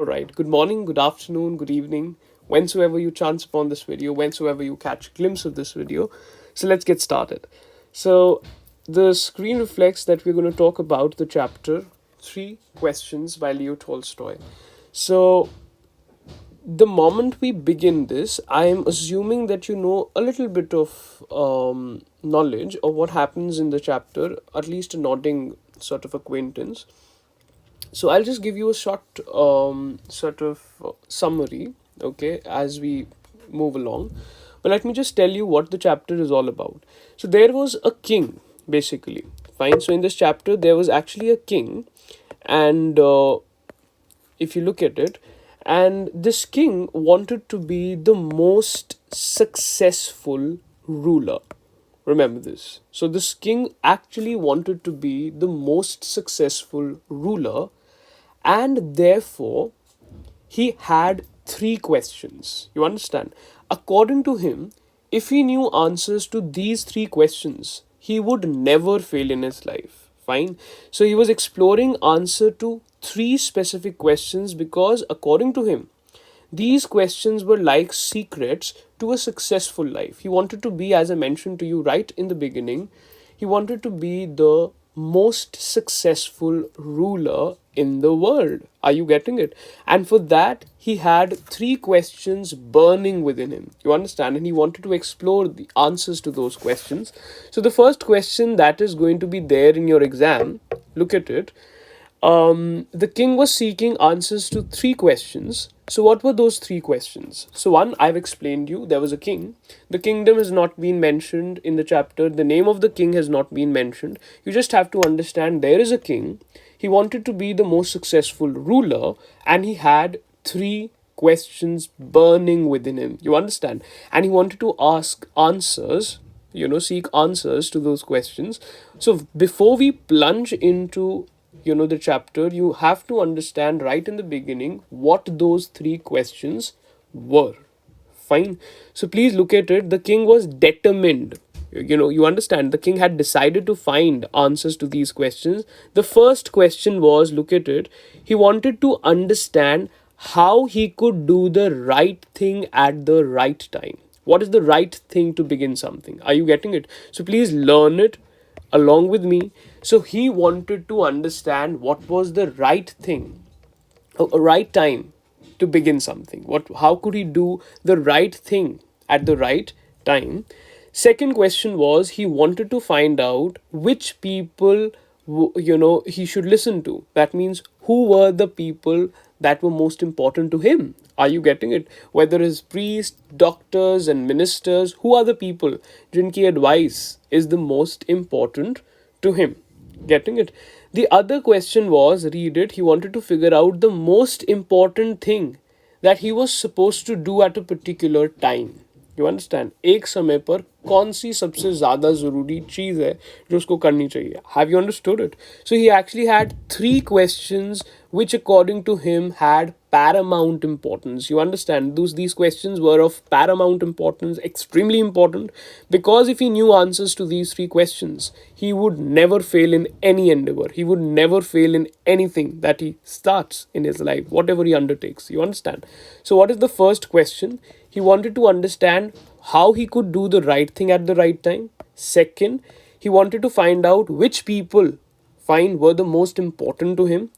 All right. Good morning, good afternoon, good evening, whensoever you chance upon this video, whensoever you catch a glimpse of this video. So let's get started. So the screen reflects that we're going to talk about the chapter Three Questions by Leo Tolstoy. So the moment we begin this, I am assuming that you know a little bit of knowledge of what happens in the chapter, at least a nodding sort of acquaintance. So I'll just give you a short sort of summary, okay, as we move along. But let me just tell you what the chapter is all about. So there was a king, basically. Fine. So in this chapter, there was actually a king, and if you look at it, and this king wanted to be the most successful ruler. Remember this. So this king actually wanted to be the most successful ruler, and therefore he had three questions. You understand? According to him, if he knew answers to these three questions, he would never fail in his life. Fine. So he was exploring answer to three specific questions because according to him, these questions were like secrets to a successful life. He wanted to be, as I mentioned to you right in the beginning, he wanted to be the most successful ruler in the world. Are you getting it? And for that, he had three questions burning within him. You understand? And he wanted to explore the answers to those questions. So, the first question that is going to be there in your exam, look at it. The king was seeking answers to three questions. So, what were those three questions? So, one, I've explained you, there was a king. The kingdom has not been mentioned in the chapter. The name of the king has not been mentioned. You just have to understand there is a king. He wanted to be the most successful ruler, and he had three questions burning within him. You understand? And he wanted to ask answers, seek answers to those questions. So, before we plunge into the chapter, you have to understand right in the beginning what those three questions were. Fine. So please look at it. The king was determined. You understand, the king had decided to find answers to these questions. The first question was, look at it, he wanted to understand how he could do the right thing at the right time. What is the right thing to begin something? Are you getting it? So please learn it along with me. So he wanted to understand what was the right thing, a right time to begin something. How could he do the right thing at the right time? Second question was, he wanted to find out which people he should listen to. That means, who were the people that were most important to him? Are you getting it? Whether it's priests, doctors and ministers, who are the people jinki advice is the most important to him? Getting it? The other question was, read it, he wanted to figure out the most important thing that he was supposed to do at a particular time. You understand? एक समय पर कौन सी सबसे ज़्यादा ज़रूरी चीज़ है जो उसको करनी चाहिए? Have you understood it? So he actually had three questions which according to him had paramount importance. You understand? These questions were of paramount importance, extremely important, because if he knew answers to these three questions, he would never fail in any endeavor. He would never fail in anything that he starts in his life, whatever he undertakes. You understand? So what is the first question? He wanted to understand how he could do the right thing at the right time. Second, he wanted to find out which people were the most important to him.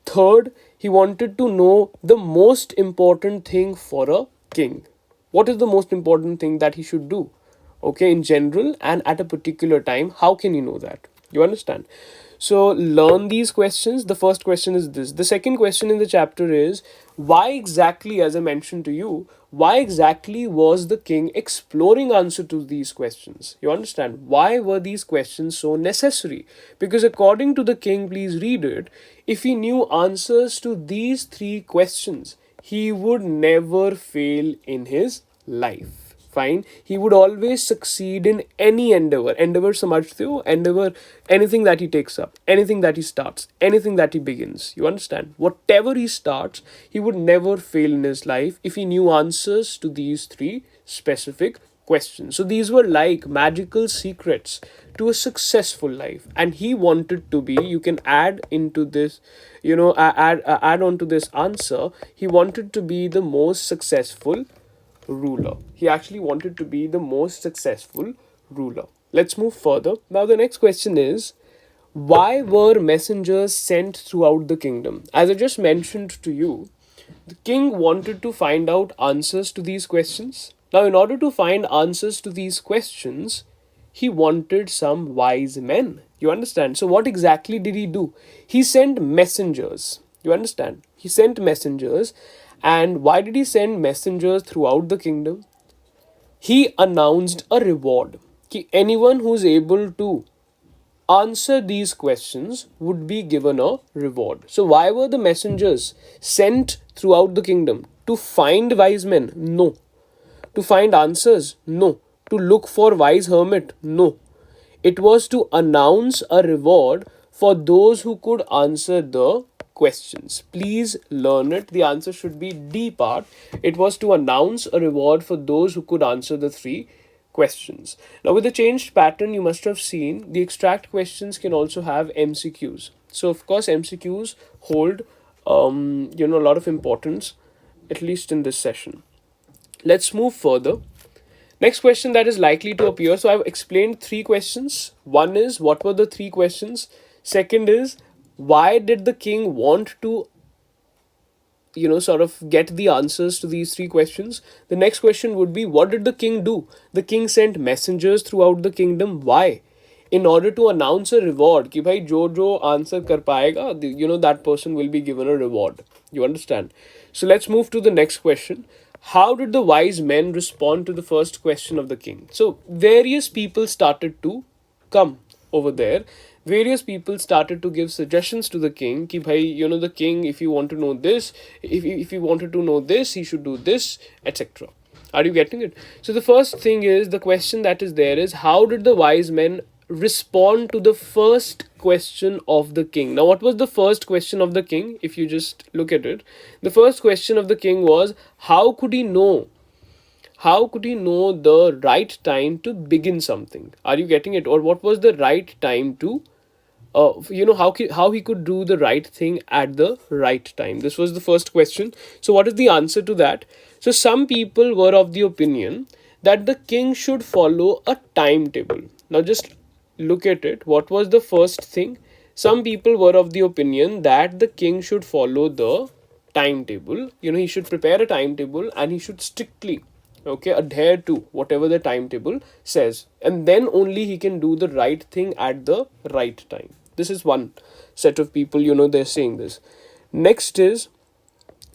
Third, he wanted to know the most important thing for a king. What is the most important thing that he should do? Okay, in general and at a particular time. How can you know that? You understand? So learn these questions. The first question is this. The second question in the chapter is, why exactly, as I mentioned to you, why exactly was the king exploring answer to these questions? You understand? Why were these questions so necessary? Because according to the king, please read it, if he knew answers to these three questions, he would never fail in his life. Fine, he would always succeed in any endeavor samajhte ho, endeavor, anything that he takes up, anything that he starts, anything that he begins. You understand? Whatever he starts, he would never fail in his life if he knew answers to these three specific questions. So these were like magical secrets to a successful life, and he wanted to be, you can add into this, add on to this answer, he wanted to be the most successful ruler. He actually wanted to be the most successful ruler. Let's move further. Now the next question is, why were messengers sent throughout the kingdom? As I just mentioned to you, the king wanted to find out answers to these questions. Now, in order to find answers to these questions, he wanted some wise men. You understand? So, what exactly did he do? He sent messengers. You understand? He sent messengers. And why did he send messengers throughout the kingdom? He announced a reward. Ki anyone who's able to answer these questions would be given a reward. So, why were the messengers sent throughout the kingdom? To find wise men? No. To find answers? No. To look for wise hermit? No. It was to announce a reward for those who could answer the questions. Please learn it. The answer should be D part. It was to announce a reward for those who could answer the three questions. Now, with the changed pattern, you must have seen the extract questions can also have MCQs. So, of course, MCQs hold a lot of importance, at least in this session. Let's move further. Next question that is likely to appear. So, I've explained three questions. One is, what were the three questions? Second is, why did the king want to sort of get the answers to these three questions? The next question would be, what did the king do? The king sent messengers throughout the kingdom. Why? In order to announce a reward. Ki bhai jo answer kar paega, that person will be given a reward. You understand? So let's move to the next question. How did the wise men respond to the first question of the king? So various people started to come over there. Various people started to give suggestions to the king ki bhai, the king, if you want to know this, if you wanted to know this, he should do this, etc. Are you getting it? So the first thing is, the question that is there is, how did the wise men respond to the first question of the king? Now, what was the first question of the king? If you just look at it, the first question of the king was, how could he know the right time to begin something? Are you getting it? Or what was the right time to how he could do the right thing at the right time? This was the first question. So what is the answer to that? So some people were of the opinion that the king should follow a timetable. Now just look at it. What was the first thing? Some people were of the opinion that the king should follow the timetable. He should prepare a timetable and he should strictly adhere to whatever the timetable says, and then only he can do the right thing at the right time. This is one set of people, they're saying this. Next is,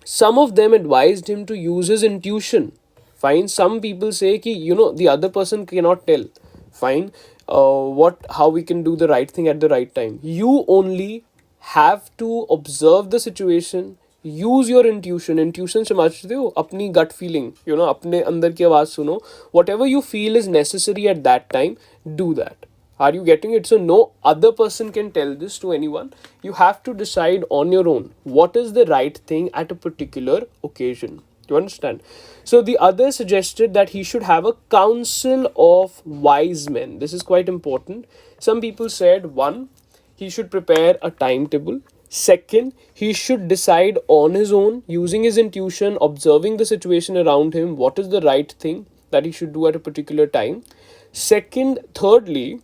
some of them advised him to use his intuition. Fine. Some people say ki, the other person cannot tell. Fine. How we can do the right thing at the right time. You only have to observe the situation, use your intuition समझते हो, अपनी gut feeling, अपने अंदर की आवाज सुनो. Whatever you feel is necessary at that time, do that. Are you getting it? So no other person can tell this to anyone. You have to decide on your own what is the right thing at a particular occasion. You understand? So the other suggested that he should have a council of wise men. This is quite important. Some people said, one, he should prepare a timetable. Second, he should decide on his own, using his intuition, observing the situation around him, what is the right thing that he should do at a particular time. Thirdly,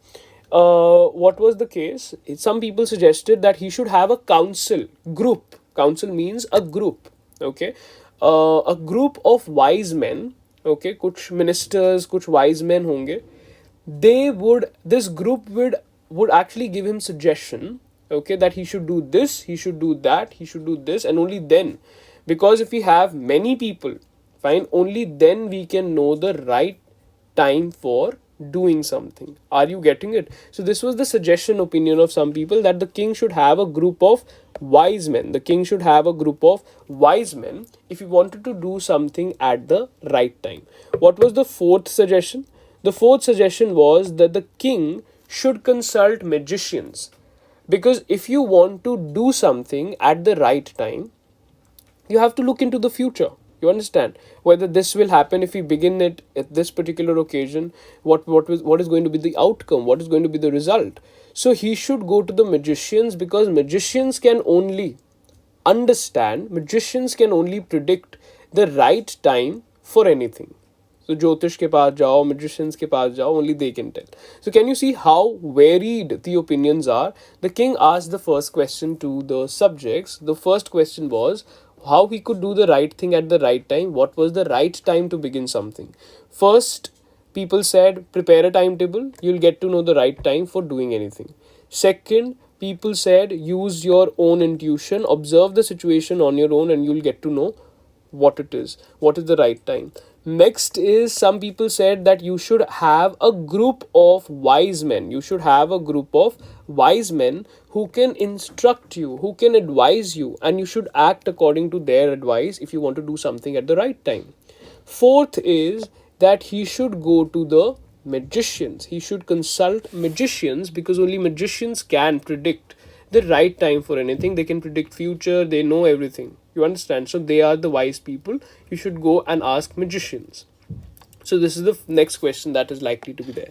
what was the case? Some people suggested that he should have a group. Council means a group, okay? A group of wise men, okay? Kuch ministers, kuch wise men honge. This group would actually give him suggestion, okay, that he should do this, he should do that, he should do this, and only then, because if we have many people, fine, only then we can know the right time for doing something. Are you getting it? So this was the suggestion opinion of some people, that the king should have a group of wise men. The king should have a group of wise men if he wanted to do something at the right time. What was the fourth suggestion? The fourth suggestion was that the king should consult magicians. Because if you want to do something at the right time, you have to look into the future. You You understand? Whether this will happen if we begin it at this particular occasion, what is going to be the outcome, what is going to be the result. So he should go to the magicians, because magicians can only predict the right time for anything. So Jyotish ke paas jao, magicians ke paas jao, only they can tell. So can you see how varied the opinions are? The king asked the first question to the subjects. The first question was how he could do the right thing at the right time. What was the right time to begin something? First, people said prepare a timetable. You'll get to know the right time for doing anything. Second, people said use your own intuition, observe the situation on your own, and you'll get to know what is the right time. Next is, some people said that you should have a group of wise men. You should have a group of wise men who can instruct you, who can advise you, and you should act according to their advice if you want to do something at the right time. Fourth is that he should go to the magicians. He should consult magicians, because only magicians can predict the right time for anything. They can predict future, they know everything. You understand? So they are the wise people. You should go and ask magicians. So this is the next question that is likely to be there.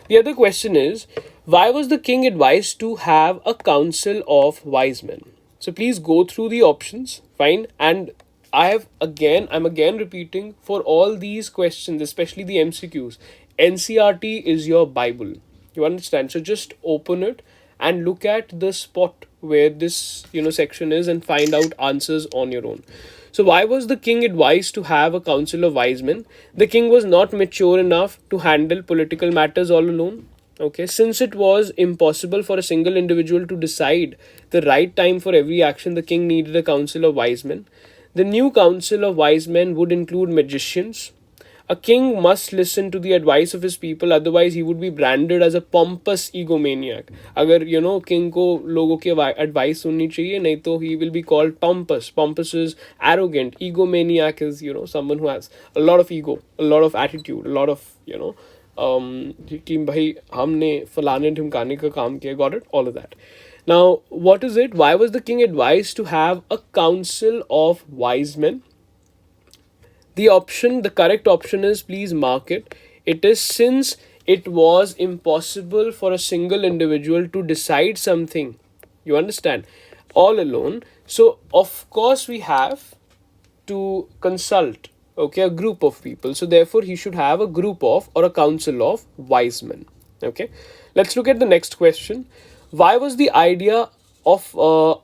The other question is, why was the king advised to have a council of wise men? So please go through the options, fine. And I'm again repeating, for all these questions, especially the MCQs, NCRT is your Bible. You understand? So just open it and look at the spot where this section is, and find out answers on your own. So why was the king advised to have a council of wise men? The king was not mature enough to handle political matters all alone. Okay, since it was impossible for a single individual to decide the right time for every action, the king needed a council of wise men. The new council of wise men would include magicians. A king must listen to the advice of his people, otherwise he would be branded as a pompous egomaniac. Agar king ko logo ki advice sunni chahiye, nahi to he will be called pompous. Pompous is arrogant. Egomaniac is someone who has a lot of ego, a lot of attitude, a lot of कि भाई हमने फलाने ढिमकाने का काम किया. Got it? All of that. Now, what is it? Why was the king advised to have a council of wise men? The correct option is, please mark it. It is, since it was impossible for a single individual to decide something, you understand, all alone. So, of course, we have to consult, okay, a group of people. So, therefore, he should have a group of, or a council of wise men. Okay, let's look at the next question. Why was the idea of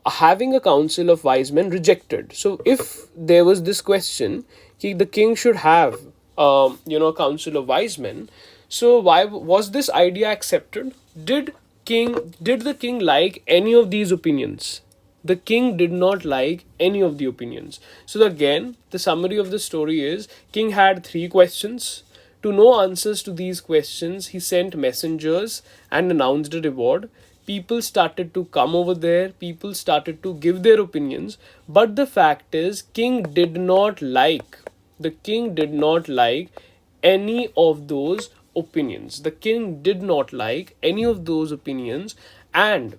having a council of wise men rejected? So, if there was this question, the king should have a council of wise men, so why was this idea accepted? Did the king like any of these opinions? The king did not like any of the opinions. So again, the summary of the story is, king had 3 questions. To know answers to these questions, he sent messengers and announced a reward. People started to come over there, people started to give their opinions, but the fact is, the king did not like any of those opinions. The king did not like any of those opinions, and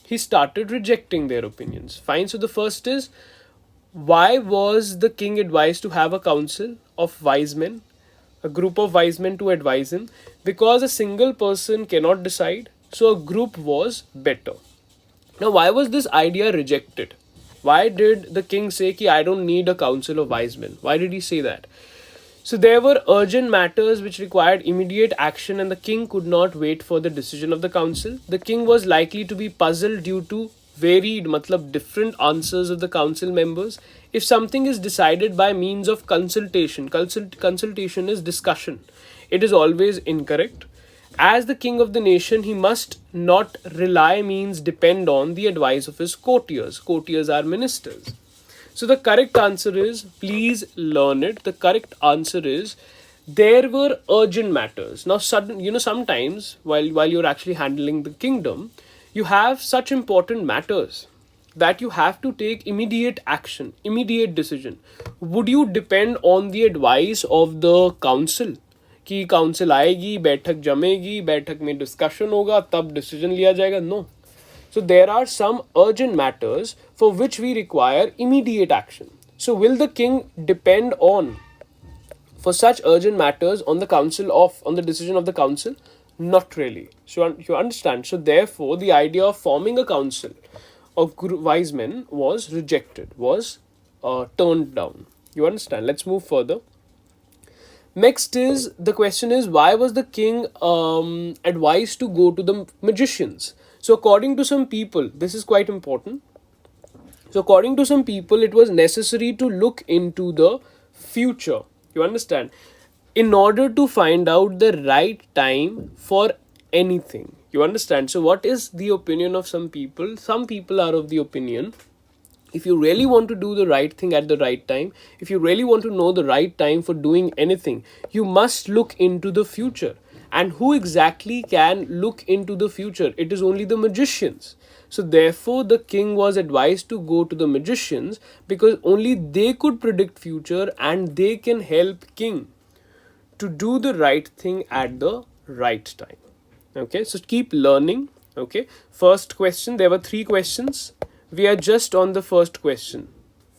he started rejecting their opinions. Fine. So the first is, why was the king advised to have a council of wise men, a group of wise men to advise him? Because a single person cannot decide, so a group was better. Now, why was this idea rejected? Why did the king say ki I don't need a council of wise men? Why did he say that? So there were urgent matters which required immediate action, and the king could not wait for the decision of the council. The king was likely to be puzzled due to varied, different answers of the council members. If something is decided by means of consultation is discussion, it is always incorrect. As the king of the nation, he must not rely, means depend on, the advice of his courtiers. Courtiers are ministers. So the correct answer is, please learn it. The correct answer is, there were urgent matters. Now, sometimes while you're actually handling the kingdom, you have such important matters that you have to take immediate action, immediate decision. Would you depend on the advice of the council? कि council आएगी, बैठक जमेगी, बैठक में discussion होगा, तब decision लिया जाएगा? No. So there are some urgent matters for which we require immediate action. So will the king depend on for such urgent matters on the decision of the council? Not really. So you understand. So therefore, the idea of forming a council of wise men was rejected, was turned down. You understand? Let's move further. Next is the question is, why was the king advised to go to the magicians? So according to some people, this is quite important. So according to some people, it was necessary to look into the future. You understand? In order to find out the right time for anything. You understand? So what is the opinion of some people? Some people are of the opinion, if you really want to do the right thing at the right time, if you really want to know the right time for doing anything, you must look into the future. And who exactly can look into the future? It is only the magicians. So therefore the king was advised to go to the magicians, because only they could predict future and they can help king to do the right thing at the right time. Okay, so keep learning. Okay, first question, there were 3 questions. We are just on the first question.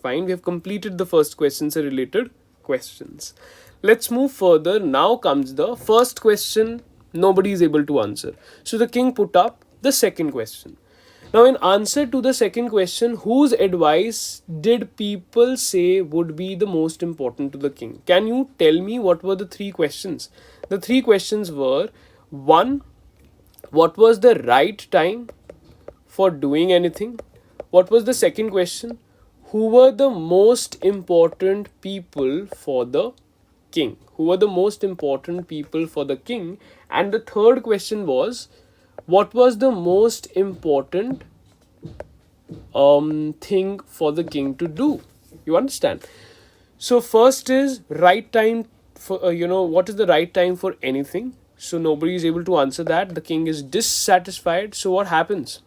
Fine, we have completed the first questions and related questions. Let's move further. Now comes the first question nobody is able to answer. So the king put up the second question. Now, in answer to the second question, whose advice did people say would be the most important to the king? Can you tell me what were the 3 questions? The 3 questions were: 1, what was the right time for doing anything? What was the second question? Who were the most important people for the king? Who were the most important people for the king? And the third question was, what was the most important thing for the king to do? You understand? So first is right time for what is the right time for anything? So nobody is able to answer that. The king is dissatisfied. So what happens?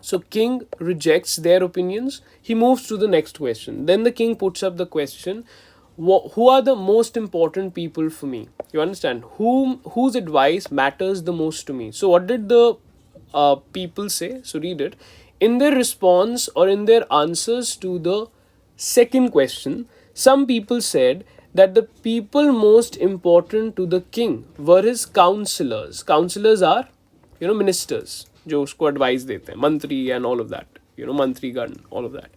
So king rejects their opinions. He moves to the next question. Then the king puts up the question, who are the most important people for me? You understand? Whose advice matters the most to me? So what did the people say? So read it. In their response or in their answers to the second question, some people said that the people most important to the king were his counselors. Counselors are, ministers, जो उसको advice देते हैं, मंत्री and all of that, मंत्रीगण, all of that.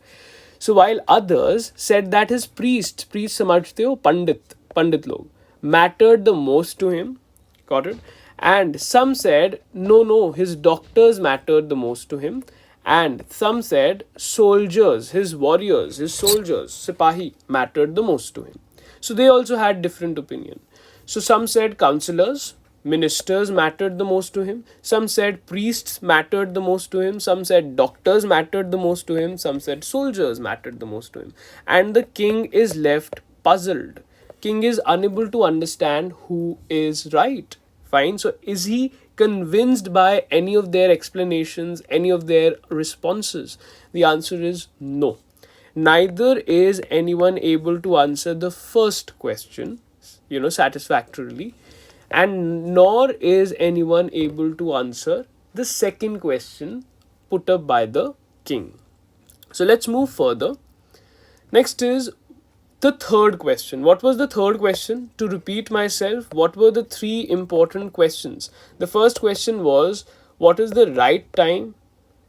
So while others said that his priest समझते हो, पंडित लोग, mattered the most to him, got it? And some said no, his doctors mattered the most to him. And some said soldiers, his warriors, his soldiers, sipahi, mattered the most to him. So they also had different opinion. So some said counselors, ministers mattered the most to him. Some said priests mattered the most to him. Some said doctors mattered the most to him. Some said soldiers mattered the most to him. And the king is left puzzled. King is unable to understand who is right. Fine. So is he convinced by any of their explanations, any of their responses? The answer is no. Neither is anyone able to answer the first question, satisfactorily, and nor is anyone able to answer the second question put up by the king. So let's move further. Next is the third question. What was the third question? To repeat myself, what were the 3 important questions? The first question was, what is the right time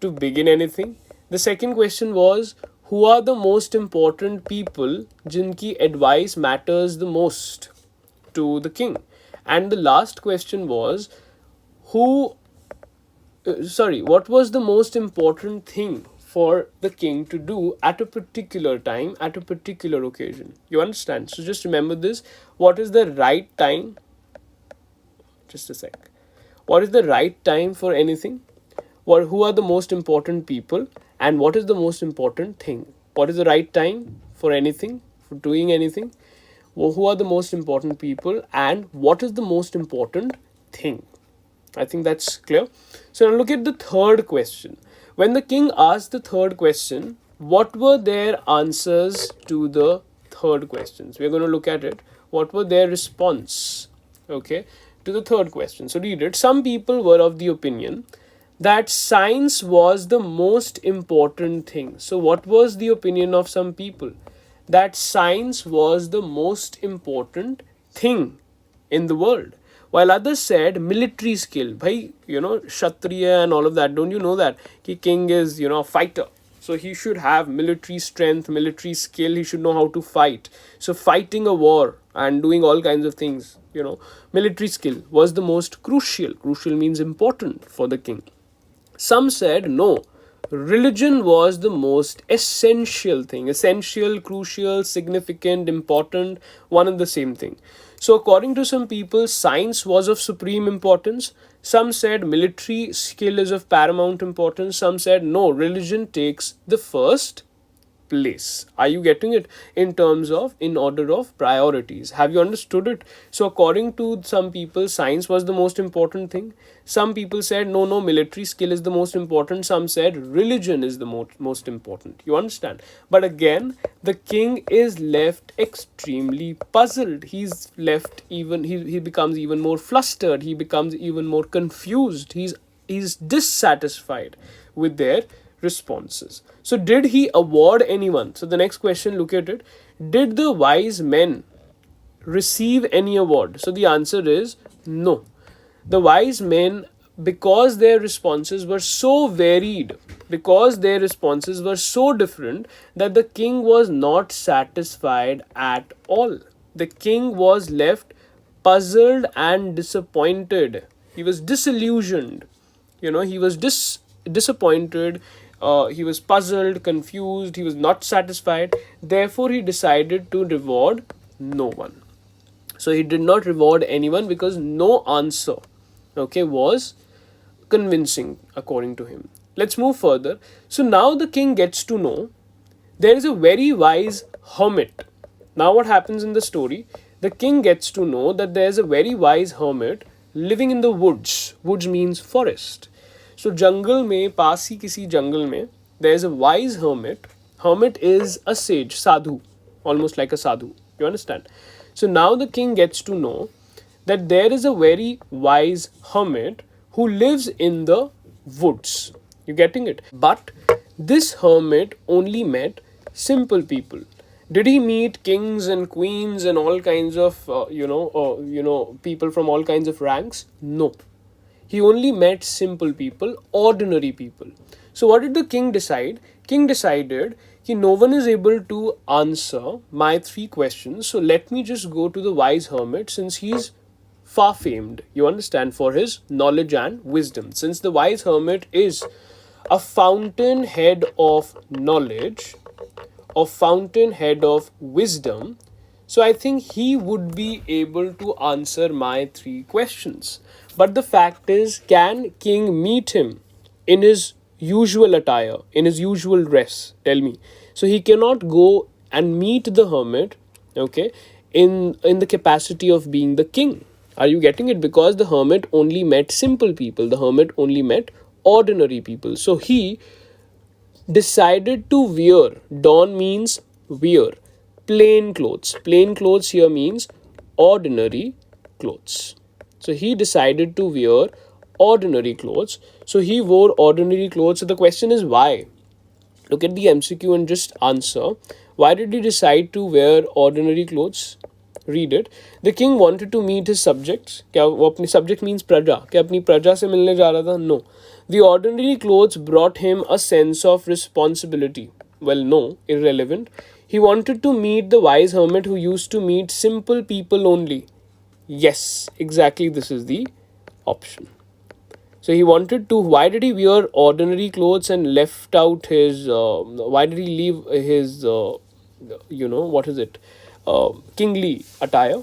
to begin anything? The second question was, who are the most important people jinki advice matters the most to the king? And the last question was, what was the most important thing for the king to do at a particular time, at a particular occasion? You understand? So just remember this. What is the right time? Just a sec. What is the right time for anything? Who are the most important people? And what is the most important thing? What is the right time for anything, for doing anything? Who are the most important people? And what is the most important thing? I think that's clear. So now look at the third question. When the king asked the third question, what were their answers to the third questions? We're going to look at it. What were their response, to the third question? So read it. Some people were of the opinion that science was the most important thing. So what was the opinion of some people? that science was the most important thing in the world, while others said military skill. Bhai, Kshatriya and all of that. Don't you know that? Ki king is, a fighter. So he should have military strength, military skill. He should know how to fight. So fighting a war and doing all kinds of things, military skill was the most crucial. Crucial means important for the king. Some said no, religion was the most essential thing. Essential, crucial, significant, important, one and the same thing. So, according to some people, science was of supreme importance. Some said military skill is of paramount importance. Some said no, religion takes the first place. Are you getting it? In order of priorities? Have you understood it? So according to some people, science was the most important thing. Some people said no, military skill is the most important. Some said religion is the most important. You understand? But again, the king is left extremely puzzled. He becomes even more flustered. He becomes even more confused. He's dissatisfied with their responses. So, did he award anyone? So, the next question, look at it. Did the wise men receive any award? So, the answer is no. The wise men, because their responses were so varied, because their responses were so different, that the king was not satisfied at all. The king was left puzzled and disappointed. He was disillusioned. He was disappointed. He was puzzled, confused. He was not satisfied. Therefore, he decided to reward no one. So he did not reward anyone because no answer, was convincing according to him. Let's move further. So now the king gets to know there is a very wise hermit. Now what happens in the story? The king gets to know that there is a very wise hermit living in the woods. Woods means forest. So jungle में, पास ही किसी jungle में, there is a wise hermit. Hermit is a sage, sadhu, almost like a sadhu. You understand? So now the king gets to know that there is a very wise hermit who lives in the woods. You getting it? But this hermit only met simple people. Did he meet kings and queens and all kinds of people from all kinds of ranks? No. He only met simple people, ordinary people. So what did the king decide? King decided that no one is able to answer my 3 questions. So let me just go to the wise hermit, since he's far famed, you understand, for his knowledge and wisdom. Since the wise hermit is a fountainhead of knowledge, a fountainhead of wisdom, so I think he would be able to answer my 3 questions. But the fact is, can king meet him in his usual attire, in his usual dress? Tell me. So he cannot go and meet the hermit, in the capacity of being the king. Are you getting it? Because the hermit only met simple people. The hermit only met ordinary people. So he decided to wear. Don means wear. Plain clothes. Plain clothes here means ordinary clothes. So he decided to wear ordinary clothes. So he wore ordinary clothes. So the question is why? Look at the MCQ and just answer. Why did he decide to wear ordinary clothes? Read it. The king wanted to meet his subjects. Subject means praja. क्या अपनी प्रजा से मिलने जा रहा था? No. The ordinary clothes brought him a sense of responsibility. Well, no, irrelevant. He wanted to meet the wise hermit who used to meet simple people only. Yes, exactly, this is the option. So he wanted to, why did he wear ordinary clothes and left out his, why did he leave his, kingly attire?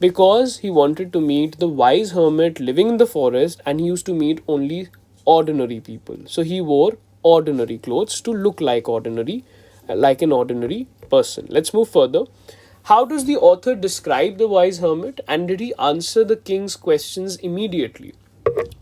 Because he wanted to meet the wise hermit living in the forest, and he used to meet only ordinary people. So he wore ordinary clothes to look like an ordinary person. Let's move further. How does the author describe the wise hermit, and did he answer the king's questions immediately?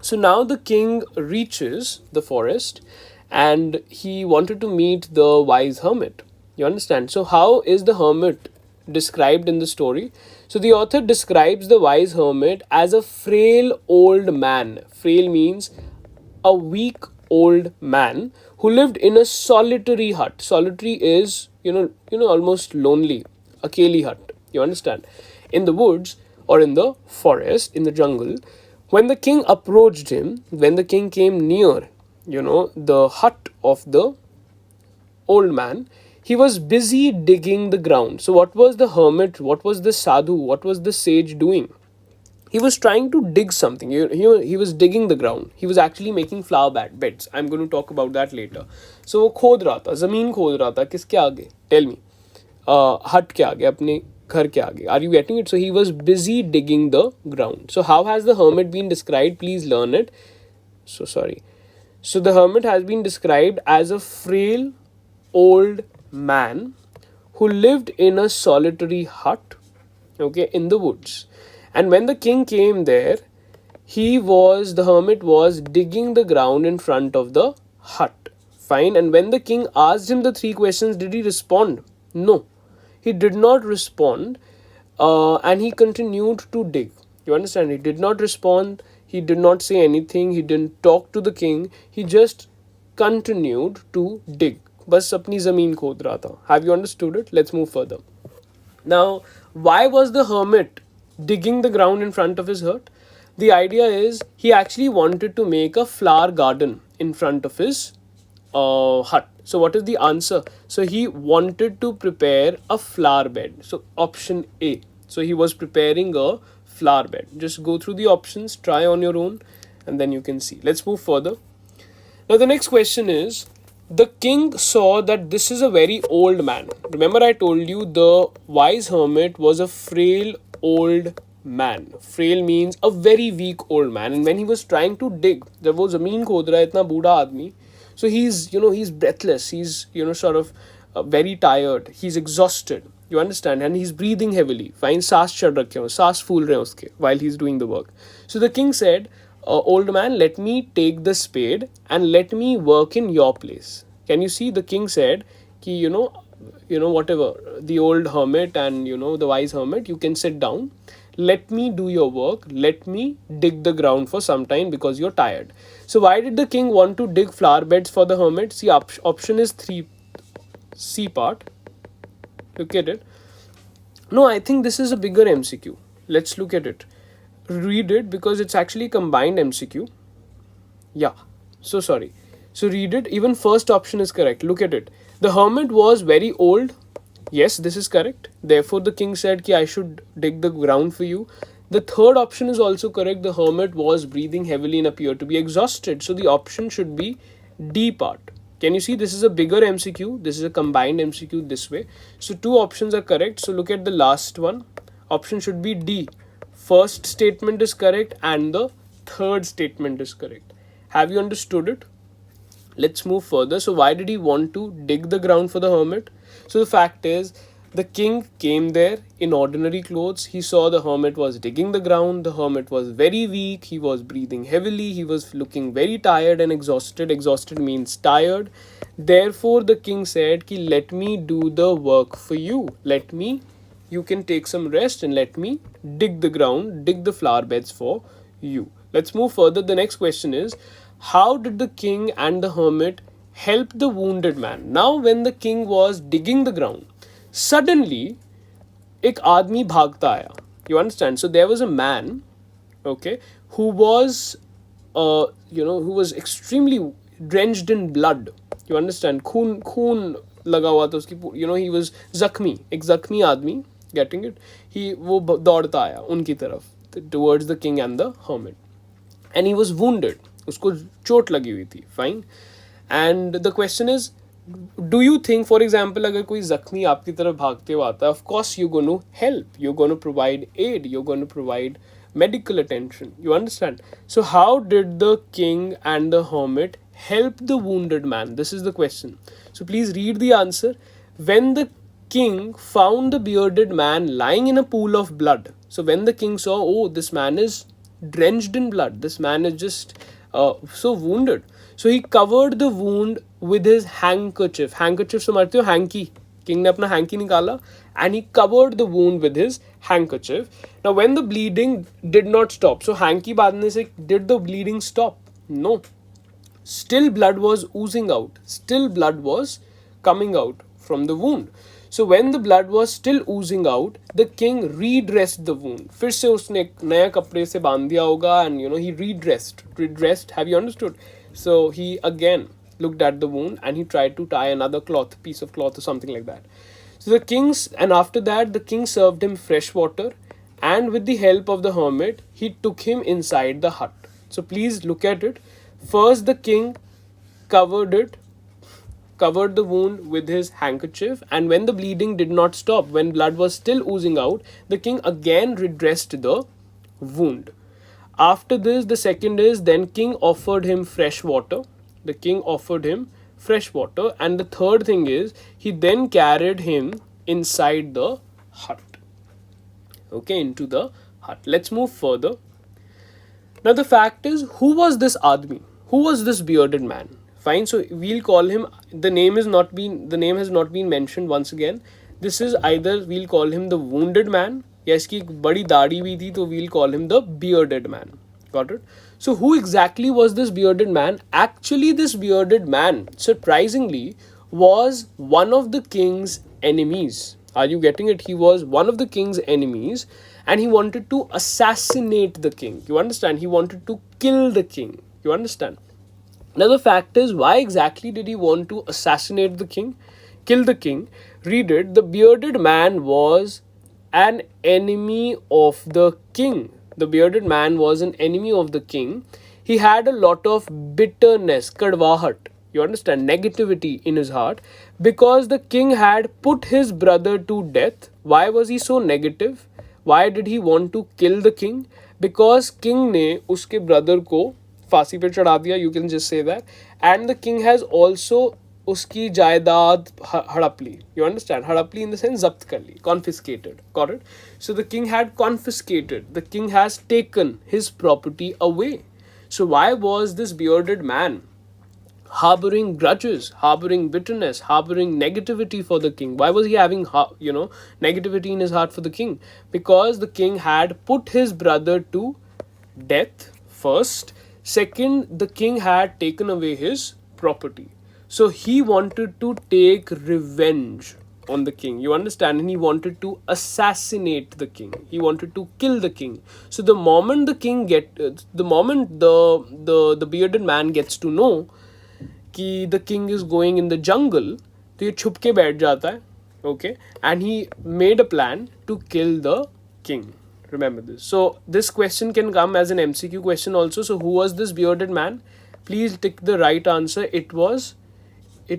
So now the king reaches the forest and he wanted to meet the wise hermit. You understand? So how is the hermit described in the story? So the author describes the wise hermit as a frail old man. Frail means a weak old man who lived in a solitary hut. Solitary is, almost lonely, akeli hut. You understand? In the woods or in the forest, in the jungle. When the king approached him, when the king came near, the hut of the old man, he was busy digging the ground. So, what was the hermit, what was the sadhu, what was the sage doing? He was trying to dig something. He was digging the ground. He was actually making flower beds. I'm going to talk about that later. So वो खोद रहा था, जमीन खोद रहा था किसके आगे? Tell me. Hut के आगे, अपने घर के आगे. Are you getting it? So he was busy digging the ground. So how has the hermit been described? Please learn it. So sorry. So the hermit has been described as a frail old man who lived in a solitary hut, okay, in the woods. And when the king came there, the hermit was digging the ground in front of the hut. Fine. And when the king asked him the three questions, did he respond? No, he did not respond. And he continued to dig. You understand? He did not respond. He did not say anything. He didn't talk to the king. He just continued to dig. बस अपनी ज़मीन खोद रहा था. Have you understood it? Let's move further. Now, why was the hermit digging the ground in front of his hut? The idea is he actually wanted to make a flower garden in front of his hut. So what is the answer? So he wanted to prepare a flower bed. So option A. So he was preparing a flower bed. Just go through the options, try on your own, and then you can see. Let's move further. Now the next question is, the king saw that this is a very old man. Remember I told you the wise hermit was a frail old man. Frail means a very weak old man. And when he was trying to dig, जब वो ज़मीन खोद रहा है इतना बूढ़ा आदमी, so he's breathless. He's sort of very tired. He's exhausted. You understand? And he's breathing heavily. Fine, सांस चढ़ रखे हो, सांस फूल रहे हैं उसके while he's doing the work. So the king said, old man, let me take the spade and let me work in your place. Can you see? The king said, ki, whatever, the old hermit and, the wise hermit, you can sit down. Let me do your work. Let me dig the ground for some time because you're tired. So why did the king want to dig flower beds for the hermit? See, option is 3, C part. Look at it. No, I think this is a bigger MCQ. Let's look at it. Read it because it's actually combined MCQ. Yeah, so sorry. So read it. Even first option is correct. Look at it. The hermit was very old. Yes, this is correct. Therefore, the king said ki I should dig the ground for you. The third option is also correct. The hermit was breathing heavily and appeared to be exhausted. So the option should be D part. Can you see? This is a bigger MCQ. This is a combined MCQ this way. So two options are correct. So look at the last one. Option should be D. First statement is correct and the third statement is correct. Have you understood it? Let's move further. So why did he want to dig the ground for the hermit? So the fact is, the king came there in ordinary clothes. He saw the hermit was digging the ground. The hermit was very weak. He was breathing heavily. He was looking very tired and exhausted. Exhausted means tired. Therefore, the king said, ki, let me do the work for you. You can take some rest and let me dig the ground, dig the flower beds for you. Let's move further. The next question is, how did the king and the hermit help the wounded man? Now, when the king was digging the ground, suddenly, एक आदमी भागता आया. You understand? So there was a man, okay, who was, who was extremely drenched in blood. You understand? खून लगा हुआ था उसकी. He was जख्मी. एक जख्मी आदमी. Getting it? वो दौड़ता आया उनकी तरफ, towards the king and the hermit, and he was wounded. उसको चोट लगी हुई थी. Fine. And the question is, do you think, for example, अगर कोई जख्मी आपकी तरफ भागते हुए आता है, of course you're going to help, you're going to provide aid, you're going to provide medical attention. You understand? So how did the king and the hermit help the wounded man? This is the question. So please read the answer. When the king found the bearded man lying in a pool of blood. So when the king saw, oh, this man is drenched in blood, this man is just so wounded. So he covered the wound with his handkerchief. Handkerchief समझते हो? Hanky. King ने अपना hanky निकाला and he covered the wound with his handkerchief. Now when the bleeding did not stop, so hanky बांधने से did the bleeding stop? No. Still blood was oozing out. Still blood was coming out from the wound. So when the blood was still oozing out, the king redressed the wound. फिर से उसने एक नया कपड़े से बांध दिया होगा, and he redressed. Have you understood? So he again looked at the wound and he tried to tie another piece of cloth or something like that. So after that the king served him fresh water, and with the help of the hermit, he took him inside the hut. So please look at it. First the king covered the wound with his handkerchief, and when the bleeding did not stop, when blood was still oozing out, the king again redressed the wound. After this, the second is, then king offered him fresh water. The king offered him fresh water, and the third thing is, he then carried him inside the hut. Okay, into the hut. Let's move further. Now the fact is, who was this Admi? Who was this bearded man? Fine, so we'll call him, the name has not been mentioned once again. This is either we'll call him the wounded man, या इसकी बड़ी दाढ़ी भी थी, तो we'll call him the bearded man. Got it? So who exactly was this bearded man? Actually, this bearded man, surprisingly, was one of the king's enemies. Are you getting it? He was one of the king's enemies, and he wanted to assassinate the king. You understand? He wanted to kill the king. You understand? Now the fact is, why exactly did he want to assassinate the king? Kill the king? Read it. The bearded man was an enemy of the king. The bearded man was an enemy of the king. He had a lot of bitterness, kadwahat. You understand? Negativity in his heart, because the king had put his brother to death. Why was he so negative? Why did he want to kill the king? Because king ने उसके brother को फांसी पे चढ़ा दिया. You can just say that. And the king has also उसकी जायदाद हड़प ली. You understand? हड़प ली in the sense जब्त कर ली, confiscated. Got it? So the king had confiscated. The king has taken his property away. So why was this bearded man harboring grudges, harboring bitterness, harboring negativity for the king? Why was he having negativity in his heart for the king? Because the king had put his brother to death first. Second, the king had taken away his property. So he wanted to take revenge on the king. You understand? And he wanted to assassinate the king. He wanted to kill the king. So the moment the bearded man gets to know कि the king is going in the jungle, तो ये छुप के बैठ जाता है. Okay, and he made a plan to kill the king. Remember this. So this question can come as an MCQ question also. So who was this bearded man? Please tick the right answer. It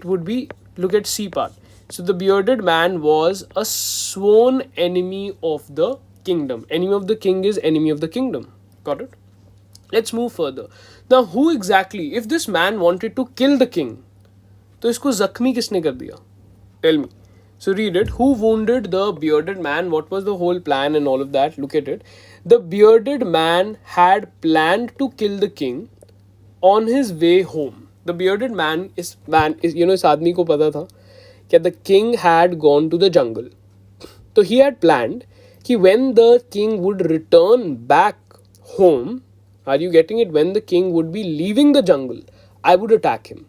would be, look at C part. So the bearded man was a sworn enemy of the kingdom. Enemy of the king is enemy of the kingdom. Got it? Let's move further. Now who exactly, if this man wanted to kill the king, तो इसको जख्मी किसने कर दिया? Tell me. So read it. Who wounded the bearded man? What was the whole plan and all of that? Look at it. The bearded man had planned to kill the king on his way home. The bearded man is इस आदमी को पता था कि the king had gone to the jungle. So he had planned कि when the king would return back home, are you getting it? When the king would be leaving the jungle, I would attack him.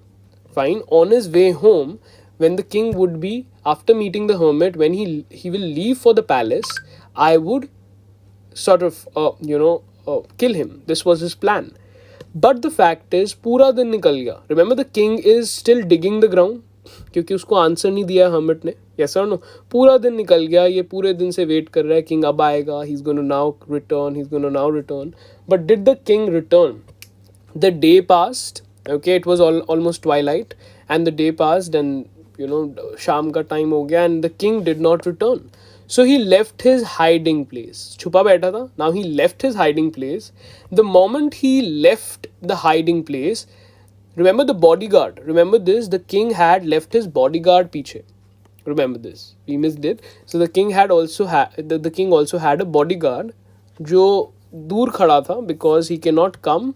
Fine. On his way home, when the king would be, after meeting the hermit, when he will leave for the palace, I would sort of kill him. This was his plan. But the fact is, पूरा दिन निकल गया. Remember, the king is still digging the ground, क्योंकि उसको answer नहीं दिया hermit ने. Yes or no? पूरा दिन निकल गया. ये पूरे दिन से वेट कर रहा है, king अब आएगा. He's going to now return. But did the king return? The day passed. Okay, it was almost twilight, and the day passed, and शाम का time हो गया, and the king did not return. So he left his hiding place. छुपा बैठा था. Now he left his hiding place. The moment he left the hiding place, remember the bodyguard. Remember this. The king had left his bodyguard पीछे. Remember this. We missed it. So the king also had a bodyguard जो दूर खड़ा था, because he cannot come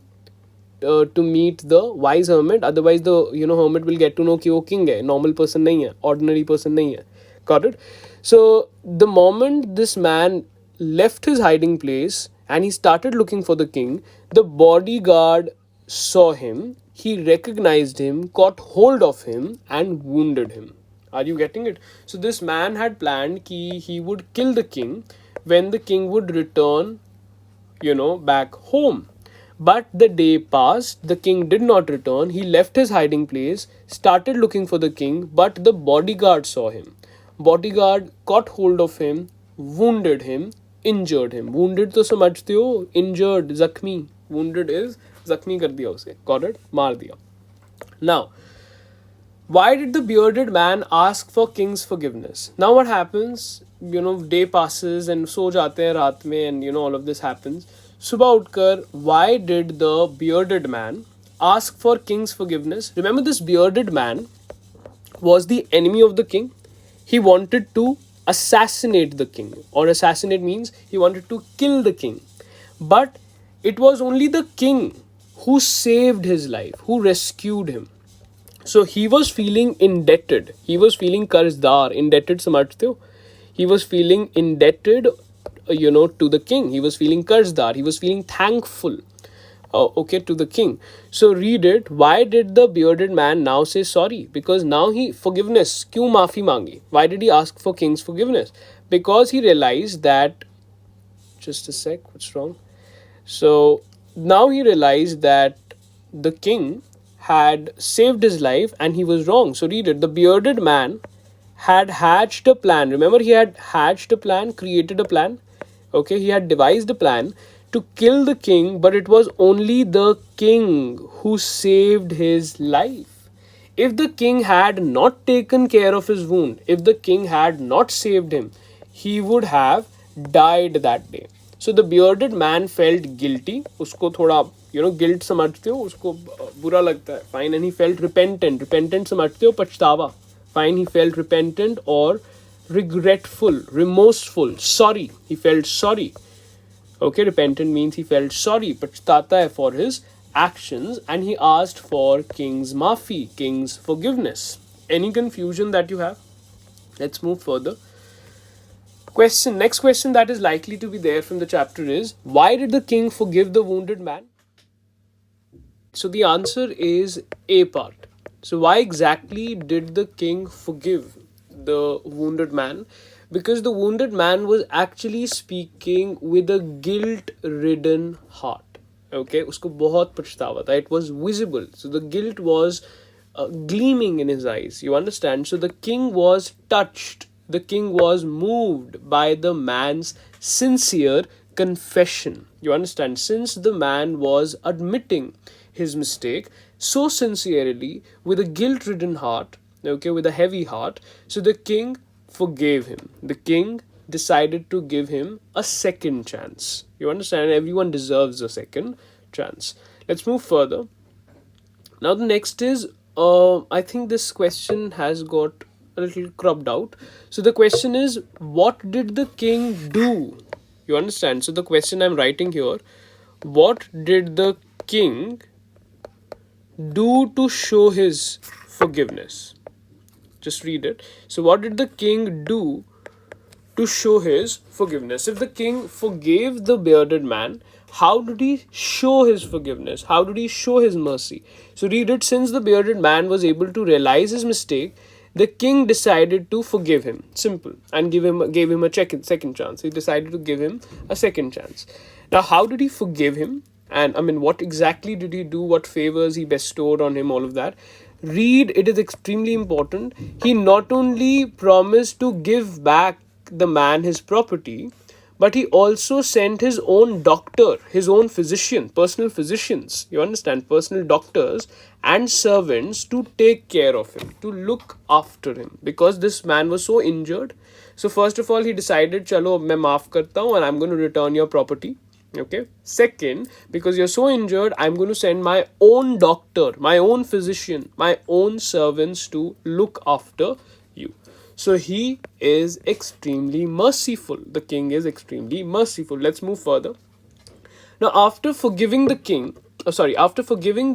to meet the wise hermit. Otherwise the hermit will get to know कि वो king है, normal person नहीं है, ordinary person नहीं है. Got it? So the moment this man left his hiding place and he started looking for the king, the bodyguard saw him. he recognized him, caught hold of him, and wounded him. Are you getting it? So this man had planned कि he would kill the king when the king would return, back home. But the day passed, the king did not return. He left his hiding place, started looking for the king, but the bodyguard saw him. Bodyguard caught hold of him, wounded him, injured him. Wounded तो समझते हो, injured, जख्मी. Wounded is जख्मी कर दिया उसे. Got it? मार दिया. Now, why did the bearded man ask for king's forgiveness? Now what happens, day passes and so जाते हैं रात में and all of this happens. सुबह उठकर, why did the bearded man ask for king's forgiveness? Remember, this bearded man was the enemy of the king. He wanted to assassinate the king, or assassinate means he wanted to kill the king. But it was only the king who saved his life, who rescued him. So he was feeling indebted. He was feeling कर्जदार. Indebted समझते हो? He was feeling indebted, to the king. He was feeling कर्जदार. He was feeling thankful, to the king. So read it. Why did the bearded man now say sorry? Because now he forgiveness. क्यों माफी मांगी? Why did he ask for king's forgiveness? Because he realized that. Just a sec. What's wrong? So now he realized that the king had saved his life and he was wrong. So read it. The bearded man had hatched a plan. Remember, he had hatched a plan, created a plan. Okay, he had devised a plan to kill the king, but it was only the king who saved his life. If the king had not taken care of his wound, if the king had not saved him, he would have died that day. So the bearded man felt guilty. उसको थोड़ा guilt समझते हो, उसको बुरा लगता है. Fine. And he felt repentant. Repentant समझते हो, पछतावा. Fine. He felt repentant or regretful, remorseful, sorry. He felt sorry. Okay, repentant means he felt sorry, पछताता है for his actions, and he asked for king's maafi, king's forgiveness. Any confusion that you have? Let's move further. Next question that is likely to be there from the chapter is, why did the king forgive the wounded man? So the answer is A part. So why exactly did the king forgive the wounded man? Because the wounded man was actually speaking with a guilt-ridden heart. Okay, उसको बहुत पछतावा था. It was visible. So the guilt was gleaming in his eyes. You understand? So the king was touched. The king was moved by the man's sincere confession. You understand? Since the man was admitting his mistake so sincerely, with a guilt-ridden heart, okay, with a heavy heart, so the king forgave him. The king decided to give him a second chance. You understand? Everyone deserves a second chance. Let's move further. Now the next is, I think this question has got a little cropped out. So the question is, what did the king do? You understand? So the question I'm writing here, what did the king do to show his forgiveness? Just read it. So what did the king do to show his forgiveness? If the king forgave the bearded man, how did he show his forgiveness? How did he show his mercy? So read it. Since the bearded man was able to realize his mistake, the king decided to forgive him. Simple. And gave him a second chance. He decided to give him a second chance. Now, how did he forgive him? And what exactly did he do? What favors he bestowed on him? All of that. Read, it is extremely important. He not only promised to give back the man his property, but he also sent his own doctor, his own physician, personal physicians, you understand, personal doctors and servants to take care of him, to look after him, because this man was so injured. So first of all, he decided, chalo, main maaf karta hu and I'm going to return your property. Okay. Second, because you're so injured, I'm going to send my own doctor, my own physician, my own servants to look after you. So he is extremely merciful. The king is extremely merciful. Let's move further. Now, after forgiving the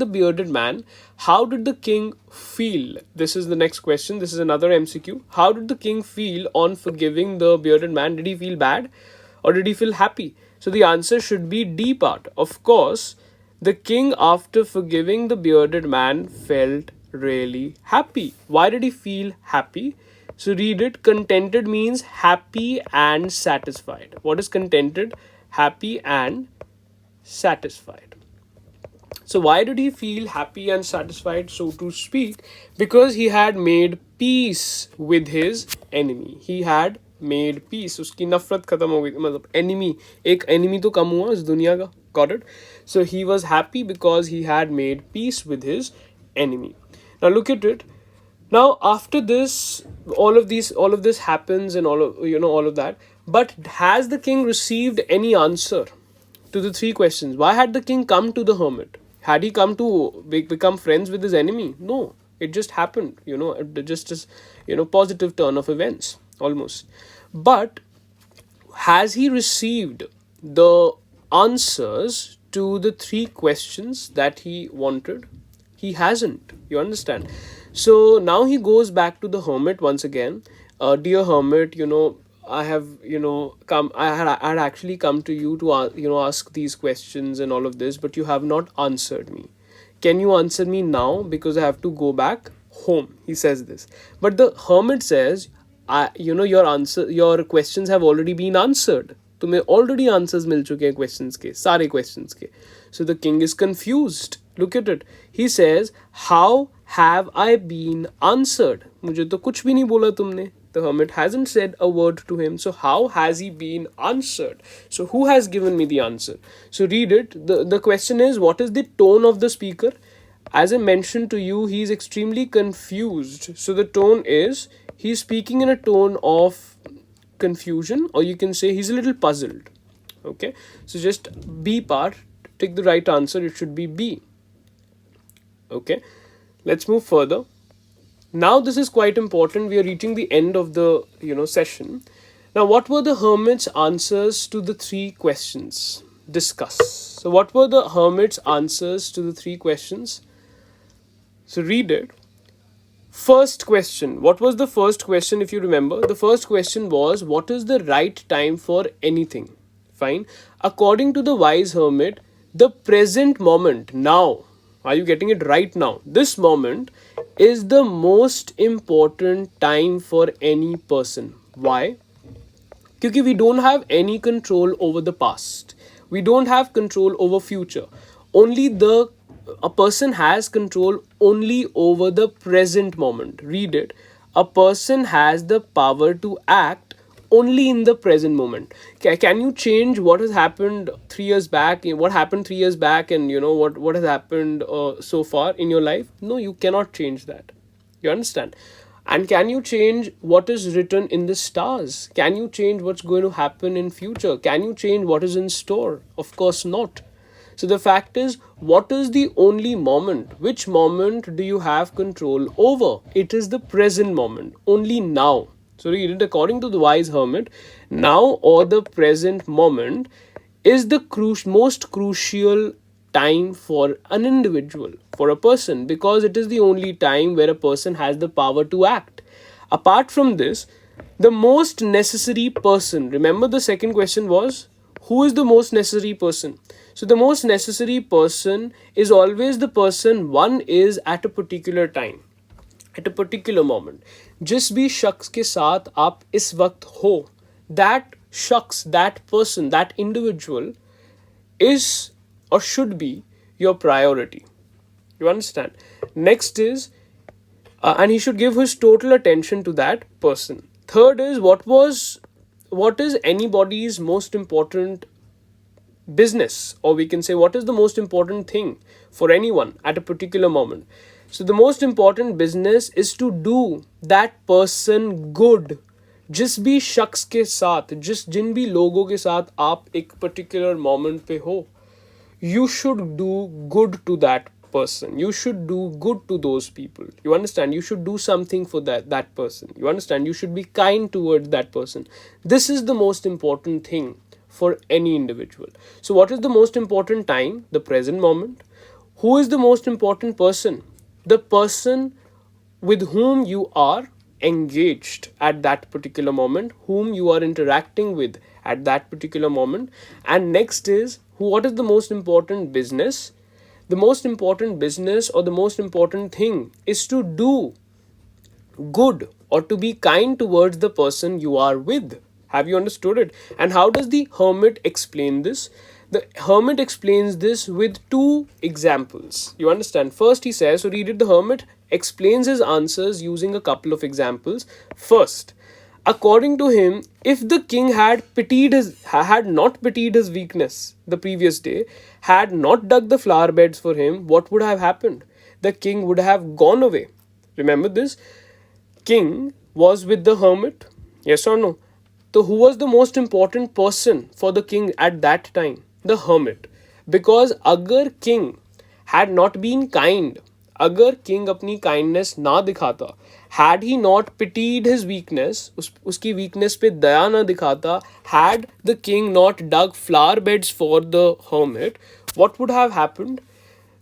bearded man, how did the king feel? This is the next question. This is another MCQ. How did the king feel on forgiving the bearded man? Did he feel bad or did he feel happy? So the answer should be D part. Of course, The king, after forgiving the bearded man, felt really happy. Why did he feel happy? So read it. Contented means happy and satisfied. What is contented? Happy and satisfied. So why did he feel happy and satisfied, so to speak? Because he had made peace with his enemy. He had made peace. उसकी नफरत खत्म हो गई, मतलब enemy, एक enemy तो कम हुआ इस दुनिया का. Got it? So he was happy because he had made peace with his enemy. Now look at it. Now after this, all of this happens, and all of that. But has the king received any answer to the three questions? Why had the king come to the hermit? Had he come to become friends with his enemy? No, it just happened. It just is, positive turn of events almost. But has he received the answers to the three questions that he wanted? He hasn't. You understand? So now he goes back to the hermit once again. Dear hermit, I have, come. I had actually come to you to, ask these questions and all of this, but you have not answered me. Can you answer me now? Because I have to go back home. He says this, but the hermit says, your questions have already been answered. तुम्हें already answers मिल चुके हैं questions के, सारे questions के. So the king is confused. Look at it. He says, how have I been answered? मुझे तो कुछ भी नहीं बोला तुमने. The hermit hasn't said a word to him. So how has he been answered? So who has given me the answer? So read it. The question is, what is the tone of the speaker? As I mentioned to you, he is extremely confused. So the tone is, he's speaking in a tone of confusion, or you can say he's a little puzzled. Okay, so just B part, take the right answer. It should be B. Okay, let's move further. Now this is quite important. We are reaching the end of the session. Now, what were the hermit's answers to the three questions? Discuss. So what were the hermit's answers to the three questions? So read it. First question. What was the first question, if you remember? The first question was, what is the right time for anything? Fine. According to the wise hermit, the present moment, now. Are you getting it right now? This moment is the most important time for any person. Why? Because we don't have any control over the past. We don't have control over future. A person has control only over the present moment. Read it. A person has the power to act only in the present moment. Can you change what has happened 3 years back? What happened 3 years back, and what has happened so far in your life? No, you cannot change that. You understand? And can you change what is written in the stars? Can you change what's going to happen in future? Can you change what is in store? Of course not. So the fact is, what is the only moment? Which moment do you have control over? It is the present moment, only now. So read it. According to the wise hermit, now, or the present moment, is the most crucial time for an individual, for a person, because it is the only time where a person has the power to act. Apart from this, the most necessary person, remember the second question was, who is the most necessary person? So the most necessary person is always the person one is at a particular time, at a particular moment. जिस भी शख्स के साथ आप इस वक्त हो, that शख्स, that person, that individual is or should be your priority. You understand? Next is, and he should give his total attention to that person. Third is, what is anybody's most important business, or we can say, what is the most important thing for anyone at a particular moment? So the most important business is to do that person good. जिस भी शख्स के साथ, जिन भी लोगों के साथ आप एक particular moment पे हो, you should do good to that person. You should do good to those people. You understand? You should do something for that person. You understand? You should be kind towards that person. This is the most important thing for any individual. So what is the most important time? The present moment. Who is the most important person? The person with whom you are engaged at that particular moment, whom you are interacting with at that particular moment. And next is, what is the most important business? the most important business or the most important thing is to do good or to be kind towards the person you are with. Have you understood it? And how does the hermit explain this? The hermit explains this with two examples. You understand? First, he says, so read it. The hermit explains his answers using a couple of examples. First, according to him, if the king had not pitied his weakness the previous day, had not dug the flower beds for him, what would have happened? The king would have gone away. Remember this? King was with the hermit, yes or no? So who was the most important person for the king at that time? The hermit. Because अगर king had not been kind, अगर king अपनी kindness ना दिखाता, had he not pitied his weakness, उसकी weakness पे दया ना दिखाता, had the king not dug flower beds for the hermit, what would have happened?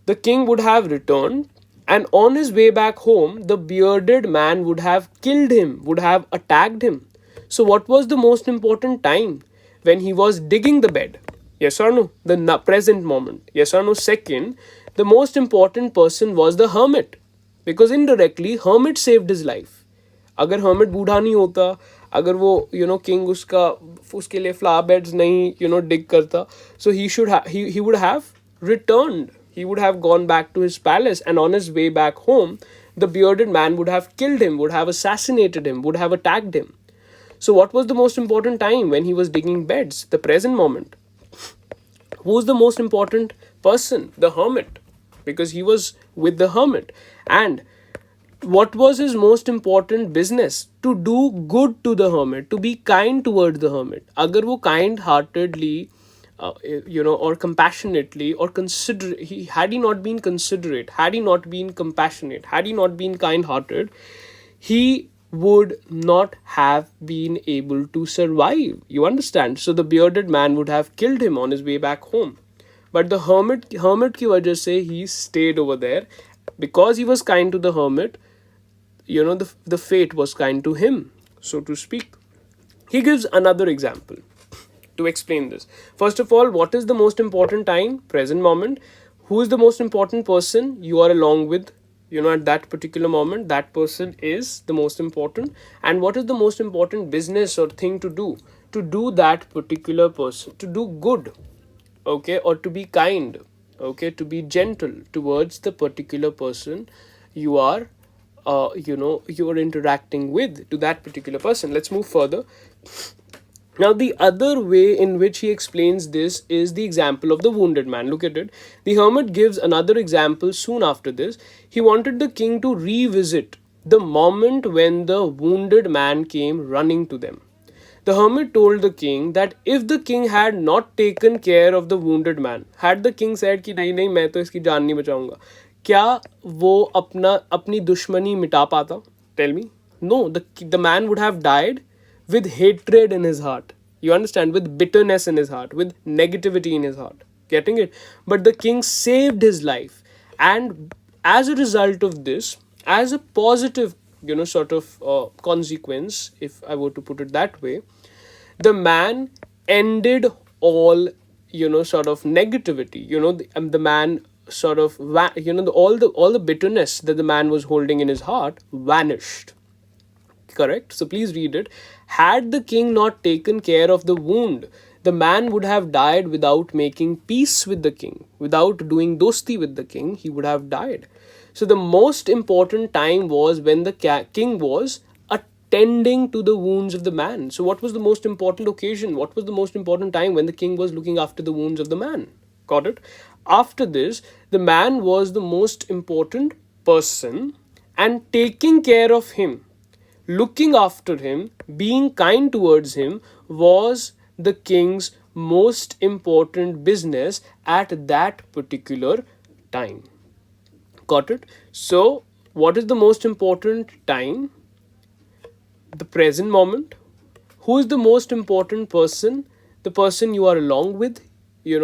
The king would have returned, and on his way back home, the bearded man would have killed him, would have attacked him. So, what was the most important time? When he was digging the bed? Yes or no? The present moment. Yes or no? Second, the most important person was the hermit, because indirectly, hermit saved his life. अगर hermit बूढ़ा नहीं होता, अगर वो king उसके लिए flower beds नहीं dig करता, so he would have returned. He would have gone back to his palace, and on his way back home, the bearded man would have killed him, would have assassinated him, would have attacked him. So, what was the most important time when he was digging beds? The present moment. Who's the most important person? The hermit, because he was with the hermit. And what was his most important business? To do good to the hermit, to be kind towards the hermit. Agar wo kind heartedly or compassionately or considerate, had he not been considerate, had he not been compassionate, had he not been kind hearted, he would not have been able to survive. You understand? So the bearded man would have killed him on his way back home. But the hermit ki wajah se he stayed over there, because he was kind to the hermit. The fate was kind to him, so to speak. He gives another example to explain this. First of all, what is the most important time? Present moment. Who is the most important person you are along with? At that particular moment, that person is the most important. And what is the most important business or thing to do? To do that particular person, to do good, okay, or to be kind, okay, to be gentle towards the particular person you are you are interacting with, to that particular person. Let's move further. Now, the other way in which he explains this is the example of the wounded man. Look at it. The hermit gives another example soon after this. He wanted the king to revisit the moment when the wounded man came running to them. The hermit told the king that if the king had not taken care of the wounded man, had the king said कि नहीं नहीं मैं तो इसकी जान नहीं बचाऊंगा, क्या वो अपनी दुश्मनी मिटा पाता? Tell me. No, the man would have died with hatred in his heart. You understand? With bitterness in his heart, with negativity in his heart. Getting it? But the king saved his life. And as a result of this, as a positive, sort of consequence, if I were to put it that way, the man ended all, sort of negativity. The man sort of, all the bitterness that the man was holding in his heart vanished. Correct? So please read it. Had the king not taken care of the wound, the man would have died without making peace with the king, without doing dosti with the king. He would have died. So the most important time was when the king was attending to the wounds of the man. So what was the most important occasion? What was the most important time? When the king was looking after the wounds of the man. Got it? After this, the man was the most important person, and taking care of him, looking after him, being kind towards him was the king's most important business at that particular time. Got it? So, what is the most important time? The present moment. Who is the most important person? The person you are along with. Who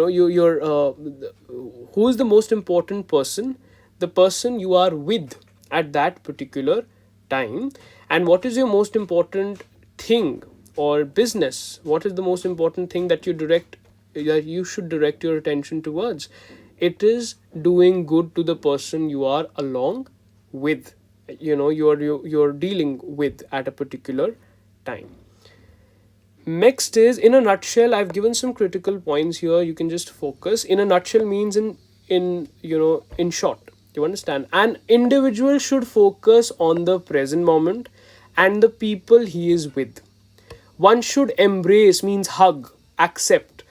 is the most important person? The person you are with at that particular time. And what is your most important thing or business? What is the most important thing that you should direct your attention towards it is doing good to the person you are along with, you're dealing with at a particular time. Next is, in a nutshell, I've given some critical points here. You can just focus. In a nutshell means in short. You understand? An individual should focus on the present moment and the people he is with. One should embrace means hug, accept.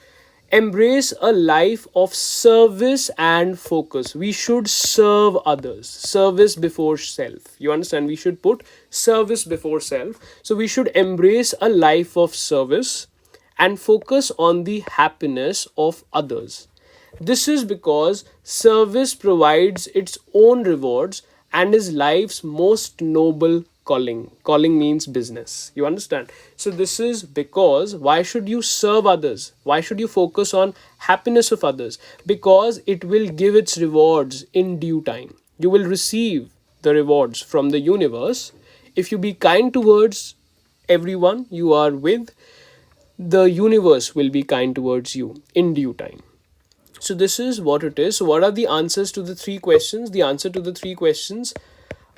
Embrace a life of service and focus. We should serve others. Service before self. You understand? We should put service before self. So we should embrace a life of service and focus on the happiness of others. This is because service provides its own rewards and is life's most noble calling. Calling means business. You understand? So this is because why should you serve others? Why should you focus on happiness of others? Because it will give its rewards in due time. You will receive the rewards from the universe if you be kind towards everyone you are with. The universe will be kind towards you in due time. So this is what it is. So what are the answers to the three questions? The answer to the three questions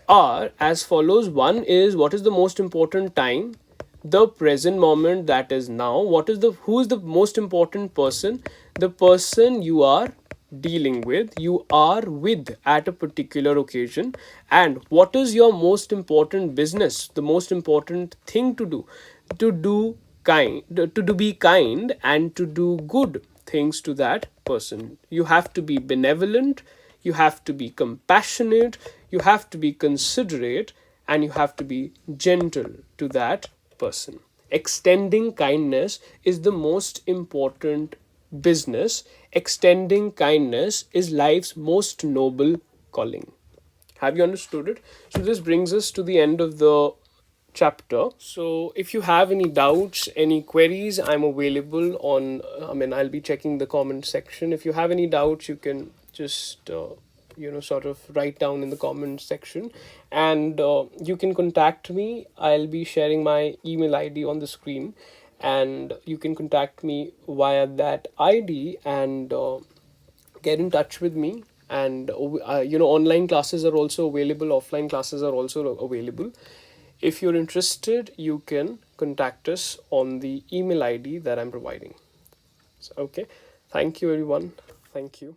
are as follows. One is, what is the most important time? The present moment, that is now. Who is the most important person? The person you are dealing with, you are with at a particular occasion. And what is your most important business? The most important thing to do? To be kind and to do good things to that person. You have to be benevolent, you have to be compassionate, you have to be considerate, and you have to be gentle to that person. Extending kindness is the most important business. Extending kindness is life's most noble calling. Have you understood it? So this brings us to the end of the chapter. So if you have any doubts, any queries, I'm available on, I'll be checking the comment section. If you have any doubts, you can just sort of write down in the comment section, and you can contact me. I'll be sharing my email ID on the screen, and you can contact me via that ID and get in touch with me. And online classes are also available, offline classes are also available. If you're interested, you can contact us on the email ID that I'm providing. So, okay. Thank you, everyone. Thank you.